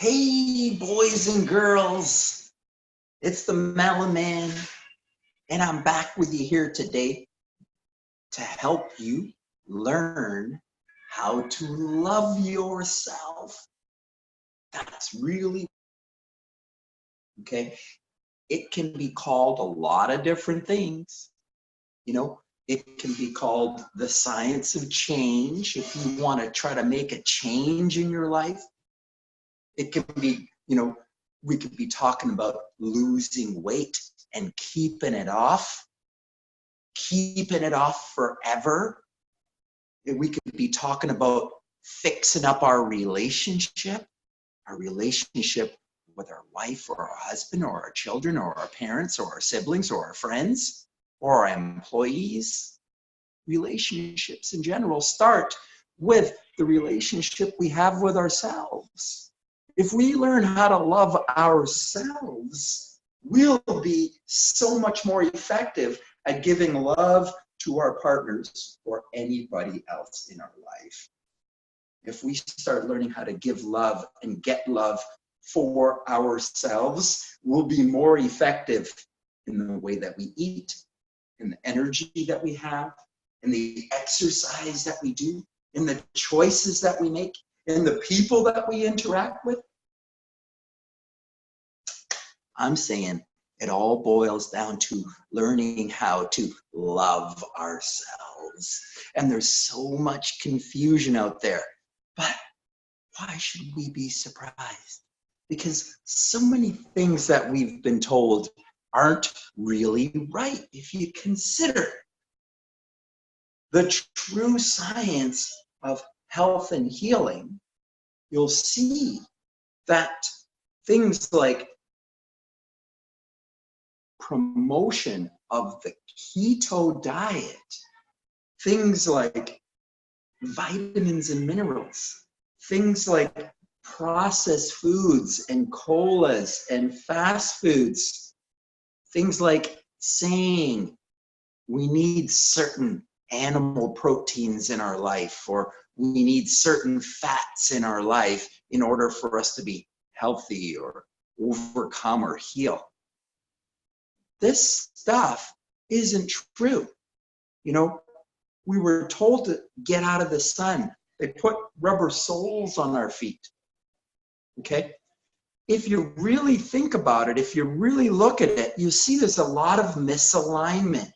Hey, boys and girls, it's the Melon Man, and I'm back with you here today to help you learn how to love yourself. That's really, okay? It can be called a lot of different things. It can be called the science of change if you want to try to make a change in your life. It can be, we could be talking about losing weight and keeping it off forever. We could be talking about fixing up our relationship with our wife or our husband or our children or our parents or our siblings or our friends or our employees. Relationships in general start with the relationship we have with ourselves. If we learn how to love ourselves, we'll be so much more effective at giving love to our partners or anybody else in our life. If we start learning how to give love and get love for ourselves, we'll be more effective in the way that we eat, in the energy that we have, in the exercise that we do, in the choices that we make, in the people that we interact with. I'm saying it all boils down to learning how to love ourselves. And there's so much confusion out there. But why should we be surprised? Because so many things that we've been told aren't really right. If you consider the true science of health and healing, you'll see that things like promotion of the keto diet, things like vitamins and minerals, things like processed foods and colas and fast foods, things like saying we need certain animal proteins in our life, or we need certain fats in our life in order for us to be healthy or overcome or heal. This stuff isn't true. We were told to get out of the sun. They put rubber soles on our feet. Okay? If you really think about it, if you really look at it, you see there's a lot of misalignment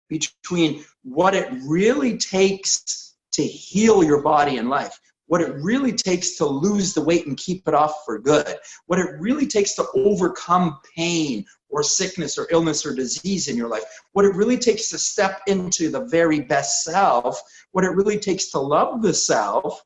between what it really takes to heal your body and life, what it really takes to lose the weight and keep it off for good, what it really takes to overcome pain or sickness or illness or disease in your life, what it really takes to step into the very best self, what it really takes to love the self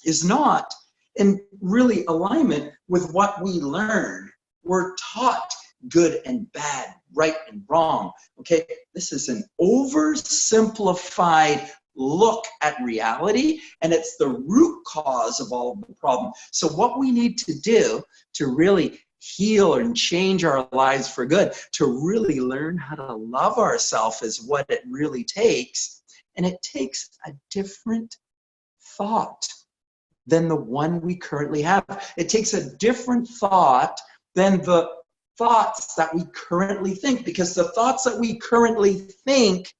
is not in really alignment with what we learn. We're taught good and bad, right and wrong. Okay, this is an oversimplified look at reality, and it's the root cause of all of the problem. So what we need to do to really heal and change our lives for good, to really learn how to love ourselves, is what it really takes. And it takes a different thought than the one we currently have. It takes a different thought than the thoughts that we currently think, because the thoughts that we currently think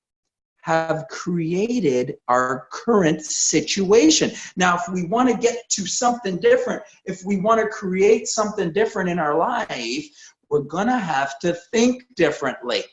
have created our current situation. Now, if we want to get to something different, if we want to create something different in our life, we're going to have to think differently.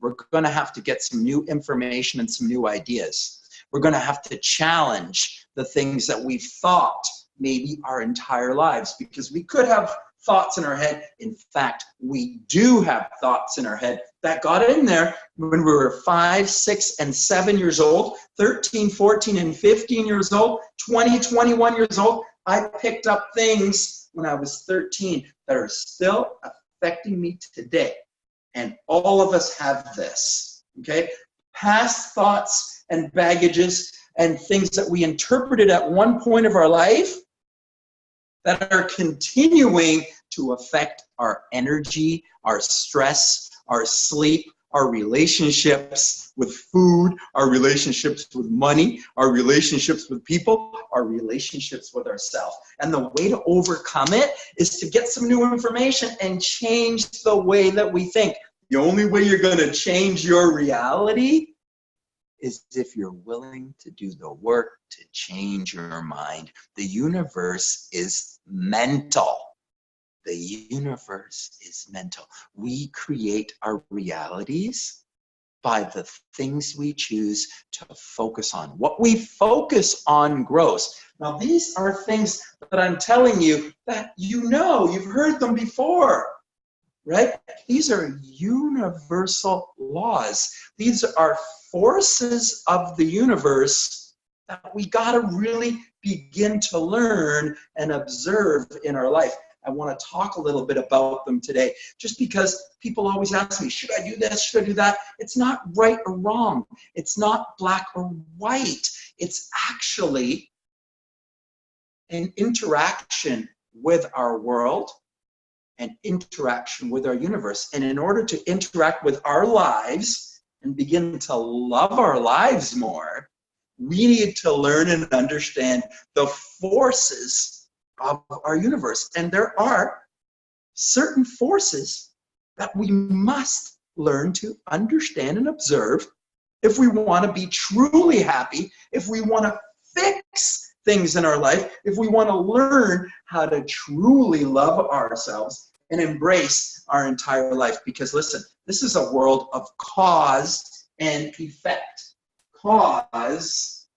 We're going to have to get some new information and some new ideas. We're going to have to challenge the things that we've thought maybe our entire lives, because we could have thoughts in our head. In fact, we do have thoughts in our head that got in there when we were 5, 6, and 7 years old, 13, 14, and 15 years old, 20, 21 years old. I picked up things when I was 13 that are still affecting me today. And all of us have this, okay? Past thoughts and baggages and things that we interpreted at one point of our life that are continuing to affect our energy, our stress, our sleep, our relationships with food, our relationships with money, our relationships with people, our relationships with ourselves. And the way to overcome it is to get some new information and change the way that we think. The only way you're going to change your reality is if you're willing to do the work to change your mind. The universe is mental. The universe is mental. We create our realities by the things we choose to focus on. What we focus on grows. Now, these are things that I'm telling you that you know, you've heard them before, right? These are universal laws. These are forces of the universe that we got to really begin to learn and observe in our life. I want to talk a little bit about them today, just because people always ask me, should I do this? Should I do that? It's not right or wrong. It's not black or white. It's actually an interaction with our world and interaction with our universe. And in order to interact with our lives and begin to love our lives more, we need to learn and understand the forces of our universe. And there are certain forces that we must learn to understand and observe if we want to be truly happy, if we want to fix things in our life, if we want to learn how to truly love ourselves and embrace our entire life. Because listen, this is a world of cause and effect. Cause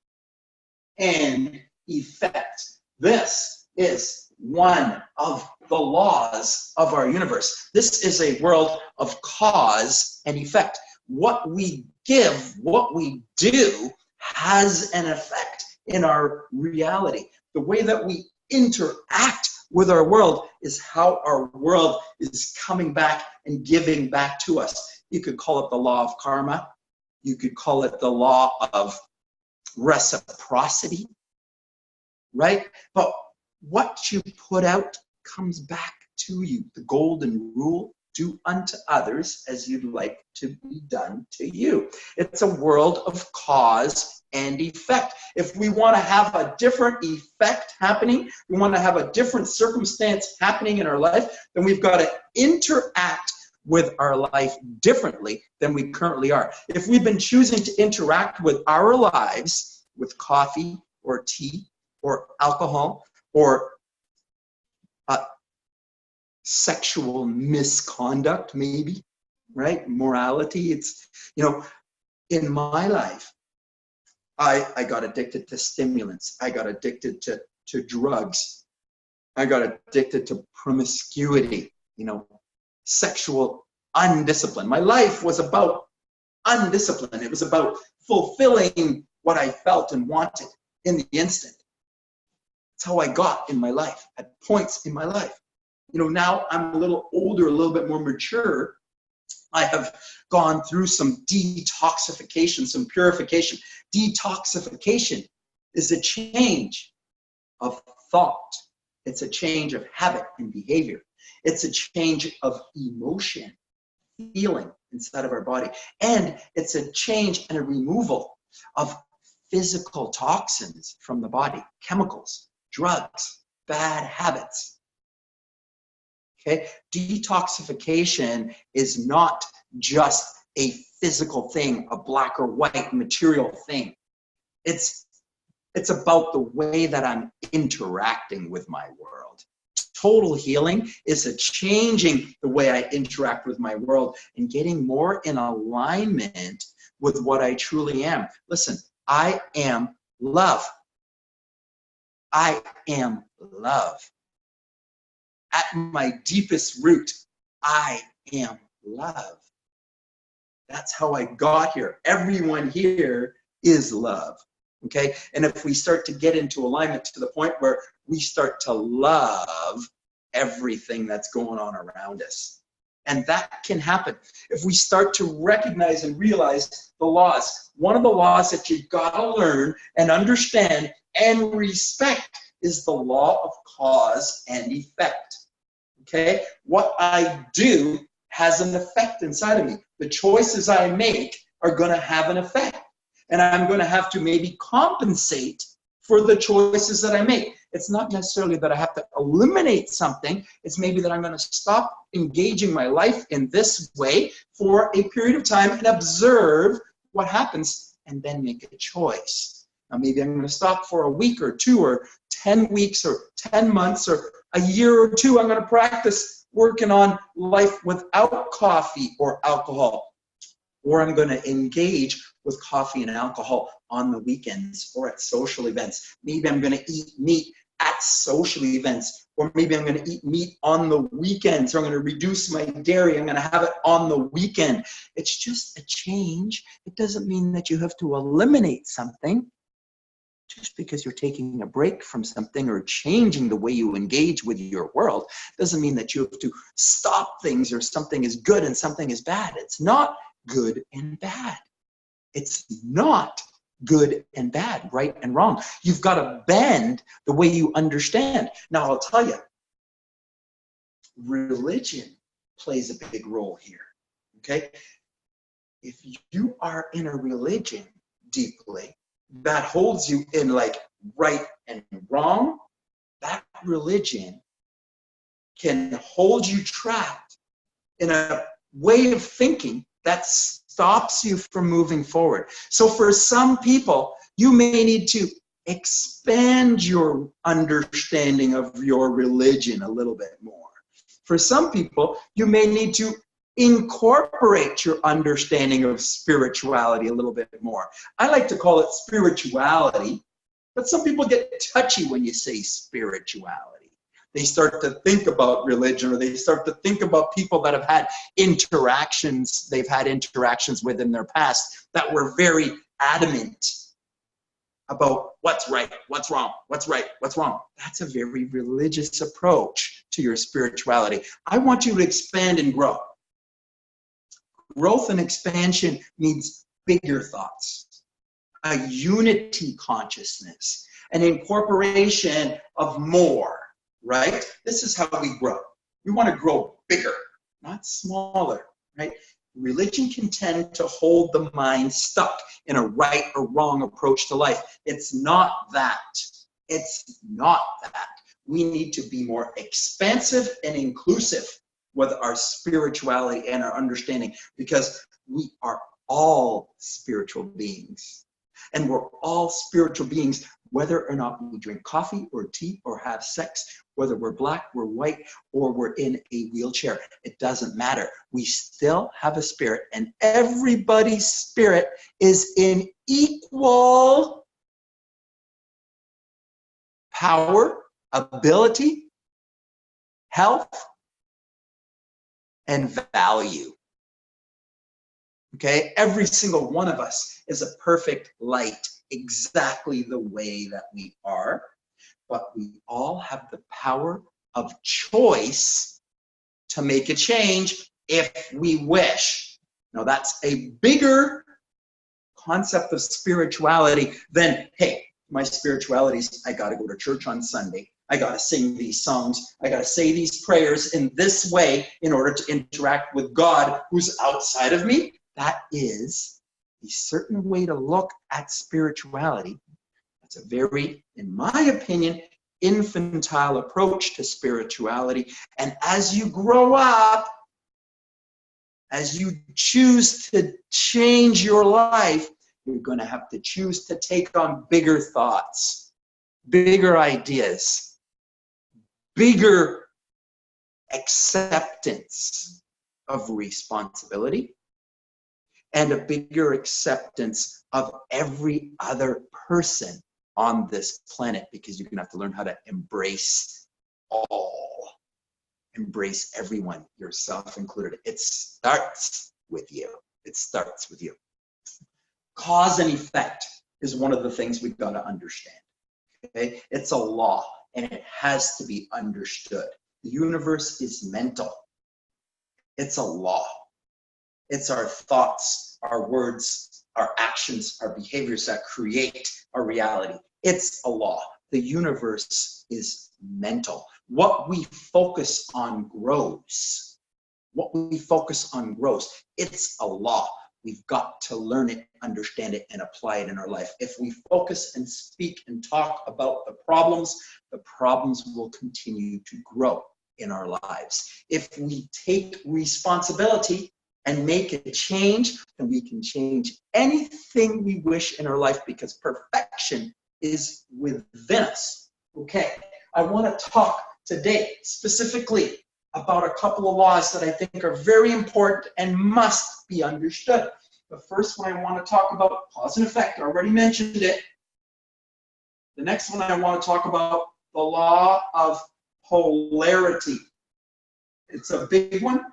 and effect. This is one of the laws of our universe. This is a world of cause and effect. What we give, what we do, has an effect in our reality. The way that we interact with our world is how our world is coming back and giving back to us. You could call it the law of karma. You could call it the law of reciprocity, right? But what you put out comes back to you. The golden rule, do unto others as you'd like to be done to you. It's a world of cause and effect. If we want to have a different effect happening, we want to have a different circumstance happening in our life, then we've got to interact with our life differently than we currently are. If we've been choosing to interact with our lives with coffee or tea or alcohol, or sexual misconduct, maybe, right? Morality. It's, you know, in my life, I got addicted to stimulants. I got addicted to drugs. I got addicted to promiscuity, you know, sexual undiscipline. My life was about undiscipline. It was about fulfilling what I felt and wanted in the instant. That's how I got in my life, at points in my life. You know, now I'm a little older, a little bit more mature. I have gone through some detoxification, some purification. Detoxification is a change of thought. It's a change of habit and behavior. It's a change of emotion, feeling inside of our body. And it's a change and a removal of physical toxins from the body, chemicals, drugs, bad habits. Okay, detoxification is not just a physical thing, a black or white material thing. It's about the way that I'm interacting with my world. Total healing is a changing the way I interact with my world and getting more in alignment with what I truly am. Listen, I am love. I am love. At my deepest root, I am love. That's how I got here. Everyone here is love. Okay? And if we start to get into alignment to the point where we start to love everything that's going on around us. And that can happen if we start to recognize and realize the laws. One of the laws that you've got to learn and understand and respect is the law of cause and effect. Okay? What I do has an effect inside of me. The choices I make are going to have an effect. And I'm going to have to maybe compensate for the choices that I make. It's not necessarily that I have to eliminate something. It's maybe that I'm going to stop engaging my life in this way for a period of time and observe what happens and then make a choice. Now, maybe I'm going to stop for a week or 2 or 10 weeks or 10 months or a year or 2. I'm going to practice working on life without coffee or alcohol. Or I'm going to engage with coffee and alcohol on the weekends or at social events. Maybe I'm going to eat meat at social events. Or maybe I'm going to eat meat on the weekends. Or I'm going to reduce my dairy. I'm going to have it on the weekend. It's just a change. It doesn't mean that you have to eliminate something. Just because you're taking a break from something or changing the way you engage with your world doesn't mean that you have to stop things or something is good and something is bad. It's not good and bad. It's not good and bad, right and wrong. You've got to bend the way you understand. Now, I'll tell you, religion plays a big role here, okay? If you are in a religion deeply that holds you in like right and wrong, that religion can hold you trapped in a way of thinking that stops you from moving forward. So for some people, you may need to expand your understanding of your religion a little bit more. For some people, you may need to incorporate your understanding of spirituality a little bit more. I like to call it spirituality, but some people get touchy when you say spirituality. They start to think about religion, or they start to think about people that have had interactions, they've had interactions with in their past that were very adamant about what's right, what's wrong, what's right, what's wrong. That's a very religious approach to your spirituality. I want you to expand and grow. Growth and expansion means bigger thoughts, a unity consciousness, an incorporation of more. Right? This is how we grow. We want to grow bigger, not smaller, right? Religion can tend to hold the mind stuck in a right or wrong approach to life. It's not that. It's not that. We need to be more expansive and inclusive with our spirituality and our understanding, because we are all spiritual beings. And we're all spiritual beings, whether or not we drink coffee or tea or have sex, whether we're black, we're white, or we're in a wheelchair. It doesn't matter. We still have a spirit, and everybody's spirit is in equal power, ability, health, and value. Okay? Every single one of us is a perfect light, exactly the way that we are, but we all have the power of choice to make a change if we wish. Now, that's a bigger concept of spirituality than, hey, my spirituality is I got to go to church on Sunday. I got to sing these songs. I got to say these prayers in this way in order to interact with God who's outside of me. That is a certain way to look at spirituality. That's a very, in my opinion, infantile approach to spirituality. And as you grow up, as you choose to change your life, you're going to have to choose to take on bigger thoughts, bigger ideas, bigger acceptance of responsibility, and a bigger acceptance of every other person on this planet, because you're going to have to learn how to embrace all. Embrace everyone, yourself included. It starts with you. It starts with you. Cause and effect is one of the things we've got to understand. Okay? It's a law, and it has to be understood. The universe is mental. It's a law. It's our thoughts, our words, our actions, our behaviors that create our reality. It's a law. The universe is mental. What we focus on grows. What we focus on grows. It's a law. We've got to learn it, understand it, and apply it in our life. If we focus and speak and talk about the problems will continue to grow in our lives. If we take responsibility and make a change, then we can change anything we wish in our life, because perfection is within us. Okay, I want to talk today specifically about a couple of laws that I think are very important and must be understood. The first one I want to talk about, cause and effect. I already mentioned it. The next one I want to talk about, the law of polarity. It's a big one.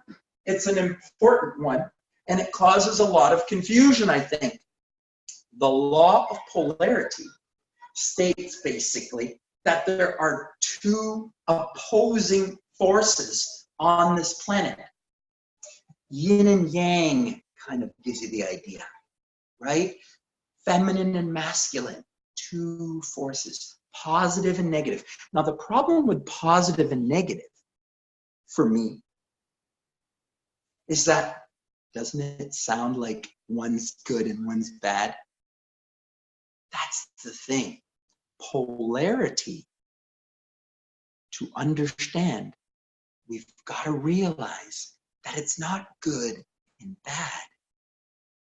It's an important one, and it causes a lot of confusion, I think. The law of polarity states basically that there are two opposing forces on this planet. Yin and yang kind of gives you the idea, right? Feminine and masculine, two forces, positive and negative. Now, the problem with positive and negative for me is that, doesn't it sound like one's good and one's bad? That's the thing. Polarity, to understand, we've got to realize that it's not good and bad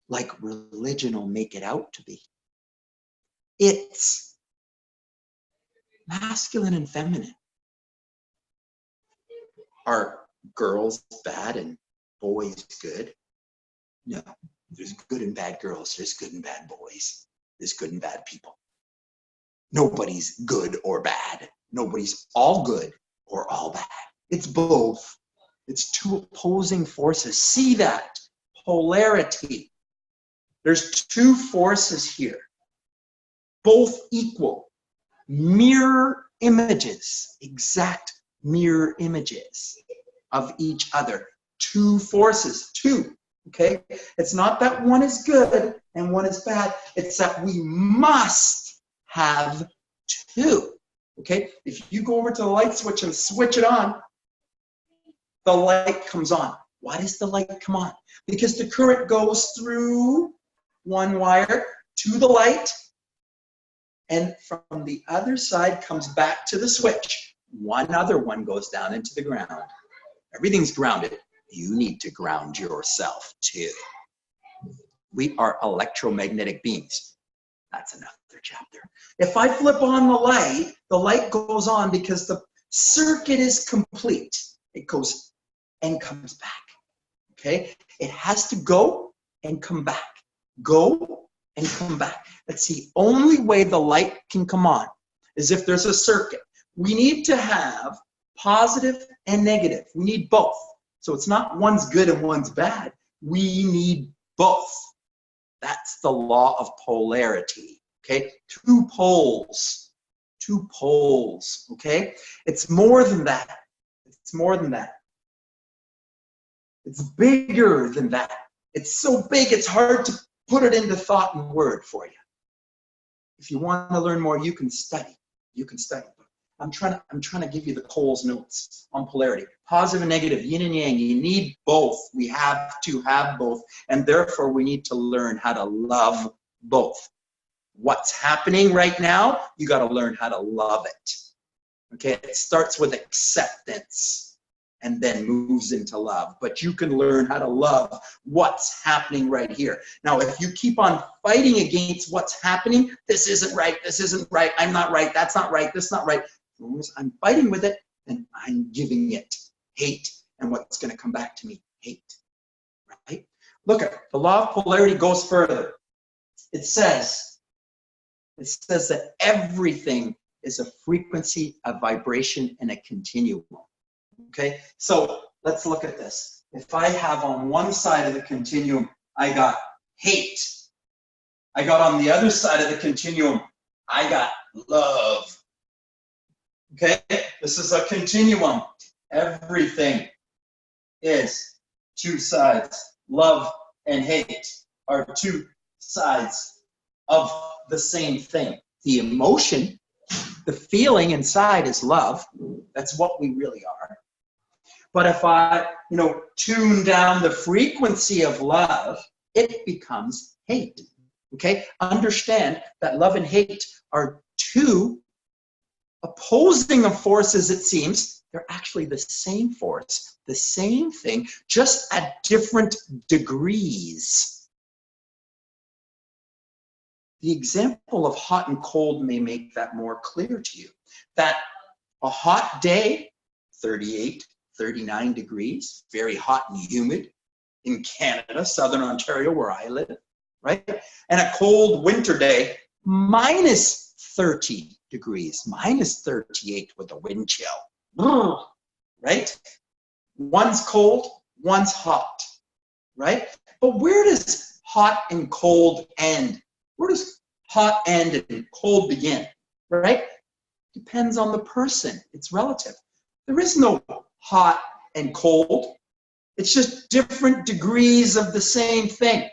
like religion will make it out to be. It's masculine and feminine. Are girls bad and boys good? No. There's good and bad girls. There's good and bad boys. There's good and bad people. Nobody's good or bad. Nobody's all good or all bad. It's both. It's two opposing forces. See that? Polarity. There's two forces here. Both equal. Mirror images. Exact mirror images of each other. Two forces. Two. Okay? It's not that one is good and one is bad. It's that we must have two. Okay? If you go over to the light switch and switch it on, the light comes on. Why does the light come on? Because the current goes through one wire to the light, and from the other side comes back to the switch. One other one goes down into the ground. Everything's grounded. You need to ground yourself too. We are electromagnetic beings. That's another chapter. If I flip on the light goes on because the circuit is complete. It goes and comes back. Okay? It has to go and come back. Go and come back. That's the only way the light can come on, is if there's a circuit. We need to have positive and negative. We need both. So it's not one's good and one's bad. We need both. That's the law of polarity. Okay? Two poles. Two poles. Okay? It's more than that. It's more than that. It's bigger than that. It's so big, it's hard to put it into thought and word for you. If you want to learn more, you can study. You can study. I'm trying to give you the Cole's notes on polarity. Positive and negative, yin and yang. You need both. We have to have both. And therefore, we need to learn how to love both. What's happening right now, you got to learn how to love it. Okay, it starts with acceptance and then moves into love. But you can learn how to love what's happening right here. Now, if you keep on fighting against what's happening, this isn't right, I'm not right, that's not right, this is not right. As long as I'm fighting with it, then I'm giving it hate. And what's going to come back to me? Hate. Right? Look at the law of polarity goes further. It says that everything is a frequency, a vibration, and a continuum. Okay, so let's look at this. If I have on one side of the continuum, I got hate. I got on the other side of the continuum, I got love. Okay, this is a continuum. Everything is two sides. Love and hate are two sides of the same thing. The emotion, the feeling inside is love. That's what we really are. But if I, tune down the frequency of love, it becomes hate. Okay? Understand that love and hate are two opposing of forces, it seems. They're actually the same force, the same thing, just at different degrees. The example of hot and cold may make that more clear to you. That a hot day, 38, 39 degrees, very hot and humid in Canada, southern Ontario, where I live, right? And a cold winter day, minus 30 degrees, minus 38 with a wind chill, right? One's cold, one's hot, right? But where does hot and cold end? Where does hot end and cold begin, right? Depends on the person. It's relative. There is no hot and cold. It's just different degrees of the same thing.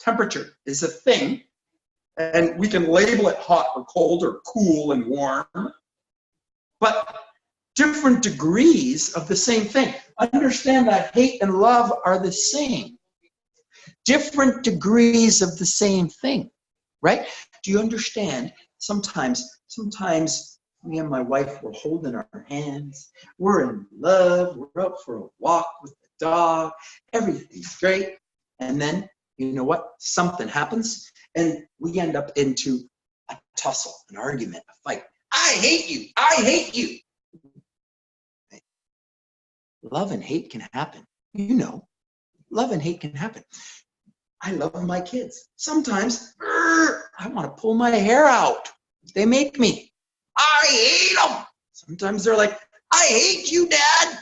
Temperature is a thing, and we can label it hot or cold or cool and warm, but different degrees of the same thing. Understand that hate and love are the same. Different degrees of the same thing, right? Do you understand? Sometimes me and my wife, we're holding our hands, we're in love, we're out for a walk with the dog, everything's great, and then, you know what? Something happens, and we end up into a tussle, an argument, a fight. I hate you, I hate you. Love and hate can happen. Love and hate can happen. I love my kids. Sometimes I want to pull my hair out. They make me. I hate them. Sometimes they're like, I hate you, Dad.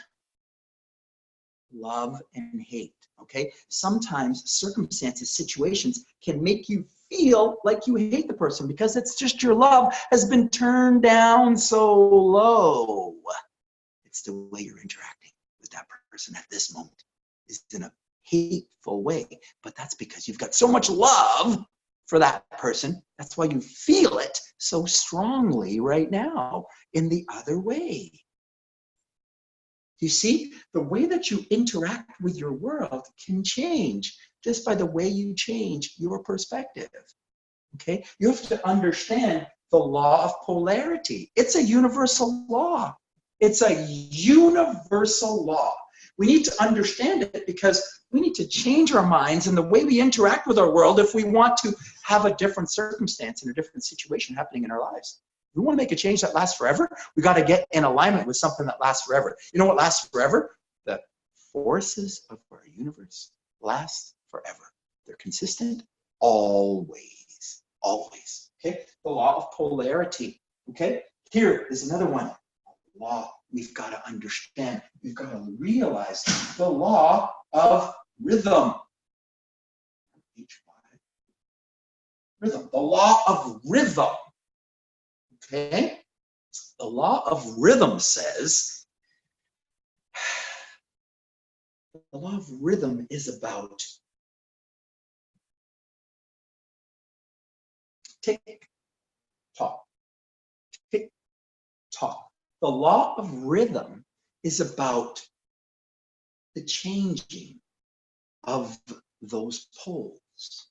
Love and hate, okay? Sometimes circumstances, situations can make you feel like you hate the person because it's just your love has been turned down so low. It's the way you're interacting with that person at this moment is in a hateful way, but that's because you've got so much love for that person. That's why you feel it so strongly right now in the other way. You see, the way that you interact with your world can change just by the way you change your perspective. Okay? You have to understand the law of polarity. It's a universal law. It's a universal law. We need to understand it because we need to change our minds and the way we interact with our world if we want to have a different circumstance and a different situation happening in our lives. If we want to make a change that lasts forever, we got to get in alignment with something that lasts forever. You know what lasts forever? The forces of our universe last forever. They're consistent always, always. Okay? The law of polarity. Okay? Here is another one. Law we've got to understand. We've got to realize the law of rhythm. Rhythm. The law of rhythm. Okay? The law of rhythm says the law of rhythm is about tick tock. Tick tock. The law of rhythm is about the changing of those poles.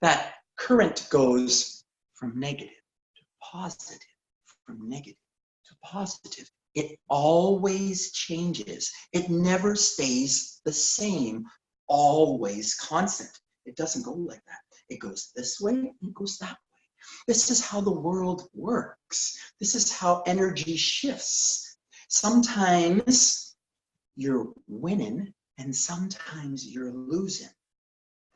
That current goes from negative to positive, from negative to positive. It always changes. It never stays the same, always constant. It doesn't go like that. It goes this way and it goes that way. This is how the world works. This is how energy shifts. Sometimes you're winning and sometimes you're losing.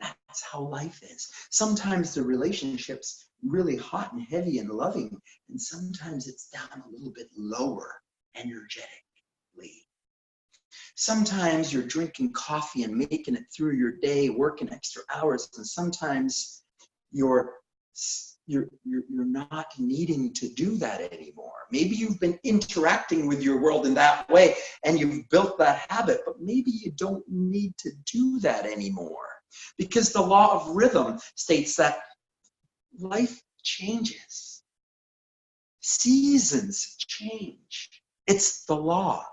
That's how life is. Sometimes the relationship's really hot and heavy and loving, and sometimes it's down a little bit lower energetically. Sometimes you're drinking coffee and making it through your day, working extra hours, and sometimes you're not needing to do that anymore. Maybe you've been interacting with your world in that way and you've built that habit, but maybe you don't need to do that anymore. Because the law of rhythm states that life changes. Seasons change. It's the law.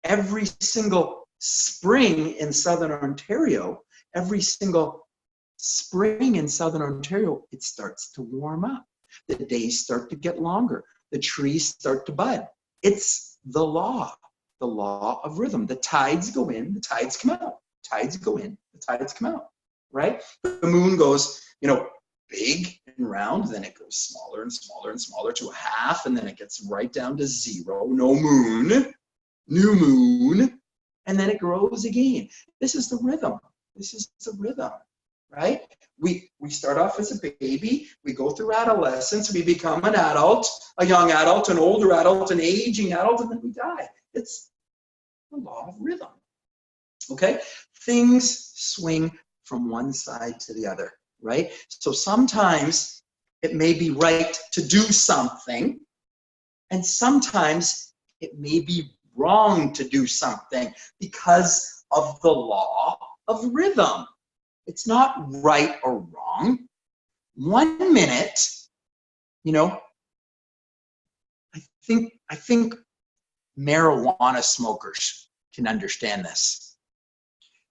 every single spring in Southern Ontario, every single spring in Southern Ontario, it starts to warm up. The days start to get longer. The trees start to bud. It's the law of rhythm. The tides go in, the tides come out. Tides go in, the tides come out, right? The moon goes, big and round, then it goes smaller and smaller and smaller to a half, and then it gets right down to zero, no moon, new moon, and then it grows again. This is the rhythm. This is the rhythm, right? We start off as a baby, we go through adolescence, we become an adult, a young adult, an older adult, an aging adult, and then we die. It's the law of rhythm, okay? Things swing from one side to the other, right? So sometimes it may be right to do something, and sometimes it may be wrong to do something because of the law of rhythm. It's not right or wrong. 1 minute, I think marijuana smokers can understand this.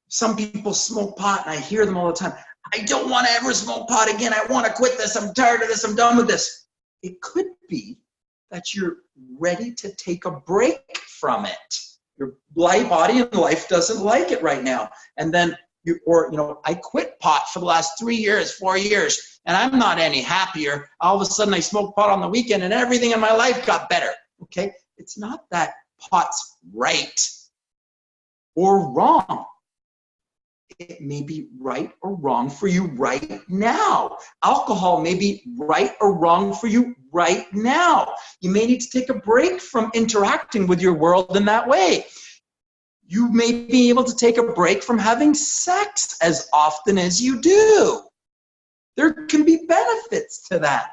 Some people smoke pot, and I hear them all the time. I don't want to ever smoke pot again. I want to quit this. I'm tired of this. I'm done with this. It could be that you're ready to take a break from it. Your body and life doesn't like it right now. And then I quit pot for the last 3 years, 4 years, and I'm not any happier. All of a sudden I smoke pot on the weekend and everything in my life got better. Okay? It's not that pot's right or wrong. It may be right or wrong for you right now. Alcohol may be right or wrong for you right now. You may need to take a break from interacting with your world in that way. You may be able to take a break from having sex as often as you do. There can be benefits to that.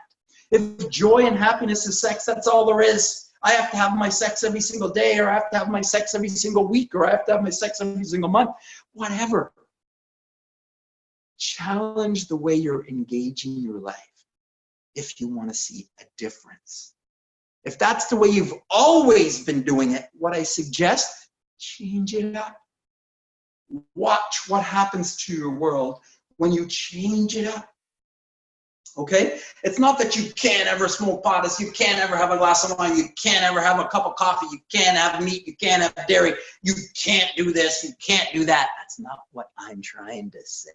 If joy and happiness is sex, that's all there is. I have to have my sex every single day, or I have to have my sex every single week, or I have to have my sex every single month, whatever. Challenge the way you're engaging your life if you want to see a difference. If that's the way you've always been doing it, what I suggest, change it up. Watch what happens to your world when you change it up. Okay? It's not that you can't ever smoke pot, you can't ever have a glass of wine, you can't ever have a cup of coffee, you can't have meat, you can't have dairy, you can't do this, you can't do that. That's not what I'm trying to say.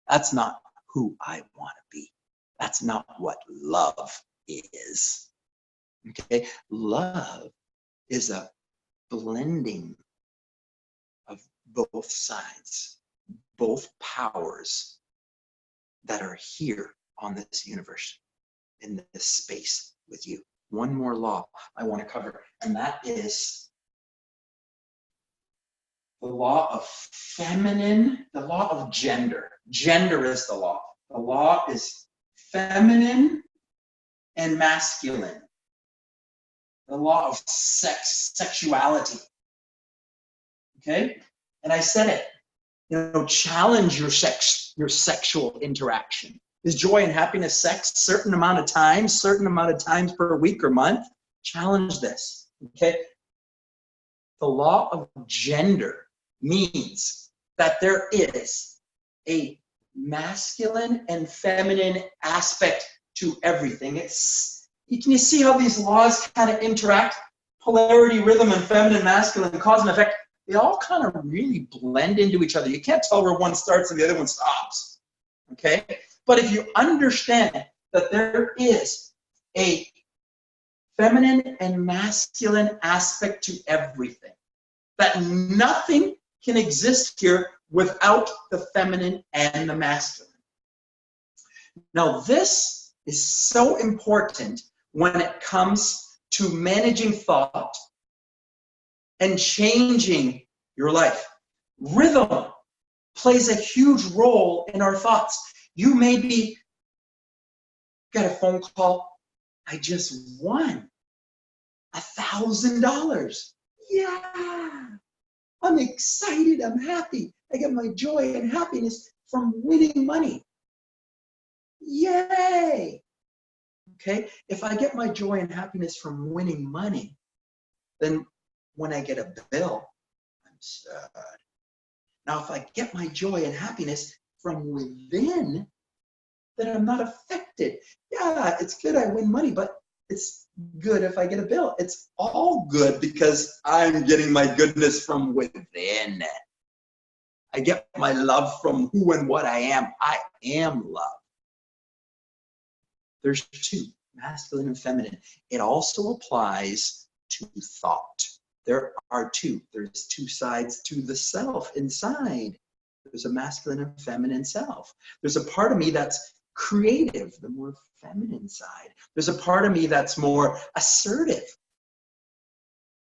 That's not who I want to be. That's not what love is. Okay? Love is a blending of both sides, both powers that are here on this universe, in this space with you. One more law I want to cover, and that is the law of feminine, the law of gender. Gender is the law. The law is feminine and masculine. The law of sexuality. Okay? And I said it. Challenge your sexual interaction. Is joy and happiness sex? Certain amount of times per week or month? Challenge this. Okay? The law of gender means that there is a masculine and feminine aspect to everything. Can you see how these laws kind of interact? Polarity, rhythm, and feminine, masculine, cause and effect. They all kind of really blend into each other. You can't tell where one starts and the other one stops. Okay? But if you understand that there is a feminine and masculine aspect to everything, that nothing can exist here without the feminine and the masculine. Now, this is so important when it comes to managing thought and changing your life. Rhythm plays a huge role in our thoughts. You maybe got a phone call, I just won $1,000. Yeah, I'm excited, I'm happy. I get my joy and happiness from winning money. Yay! Okay, if I get my joy and happiness from winning money, then when I get a bill, I'm sad. Now, if I get my joy and happiness from within, then I'm not affected. Yeah, it's good I win money, but it's good if I get a bill. It's all good because I'm getting my goodness from within. I get my love from who and what I am. I am love. There's two, masculine and feminine. It also applies to thought. There are two. There's two sides to the self inside. There's a masculine and feminine self. There's a part of me that's creative, the more feminine side. There's a part of me that's more assertive.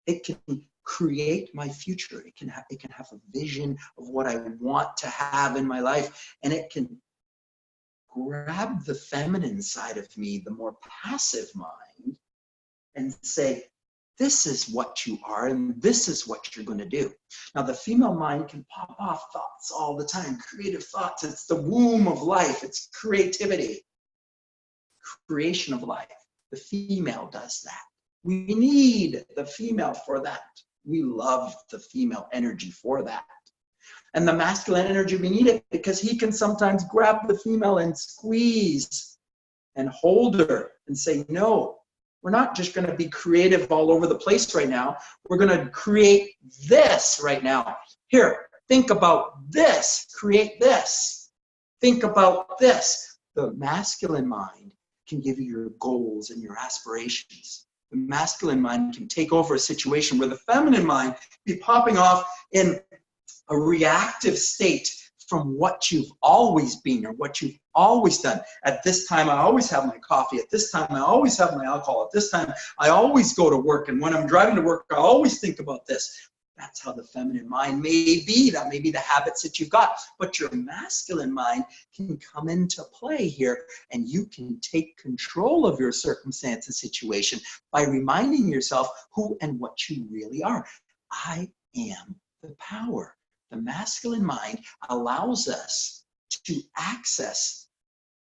It can create my future. It can have a vision of what I want to have in my life, and it can grab the feminine side of me, the more passive mind, and say, this is what you are, and this is what you're going to do. Now, the female mind can pop off thoughts all the time, creative thoughts. It's the womb of life. It's creativity, creation of life. The female does that. We need the female for that. We love the female energy for that. And the masculine energy, we need it because he can sometimes grab the female and squeeze and hold her and say, no, we're not just going to be creative all over the place right now. We're going to create this right now. Here, think about this. Create this. Think about this. The masculine mind can give you your goals and your aspirations. The masculine mind can take over a situation where the feminine mind be popping off in a reactive state from what you've always been or what you've always done. At this time, I always have my coffee. At this time, I always have my alcohol. At this time, I always go to work. And when I'm driving to work, I always think about this. That's how the feminine mind may be. That may be the habits that you've got. But your masculine mind can come into play here, and you can take control of your circumstance and situation by reminding yourself who and what you really are. I am the power. The masculine mind allows us to access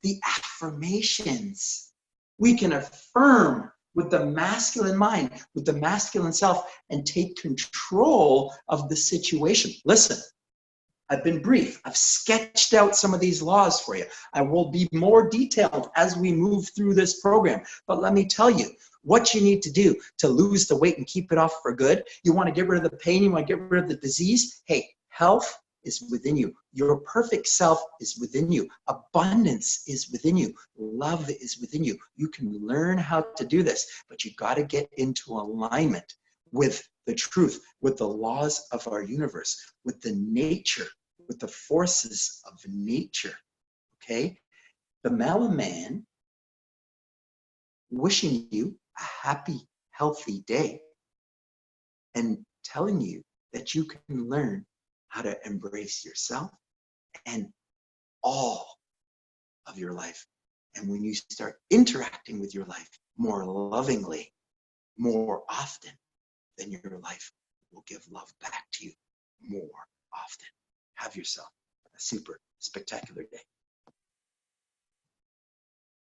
the affirmations. We can affirm with the masculine mind, with the masculine self, and take control of the situation. Listen, I've been brief. I've sketched out some of these laws for you. I will be more detailed as we move through this program. But let me tell you what you need to do to lose the weight and keep it off for good. You want to get rid of the pain. You want to get rid of the disease. Hey, health is within you. Your perfect self is within you. Abundance is within you. Love is within you. You can learn how to do this, but you got to get into alignment with the truth, with the laws of our universe, with the nature, with the forces of nature, okay? The Malaman wishing you a happy, healthy day and telling you that you can learn how to embrace yourself and all of your life. And when you start interacting with your life more lovingly, more often, then your life will give love back to you more often. Have yourself a super spectacular day.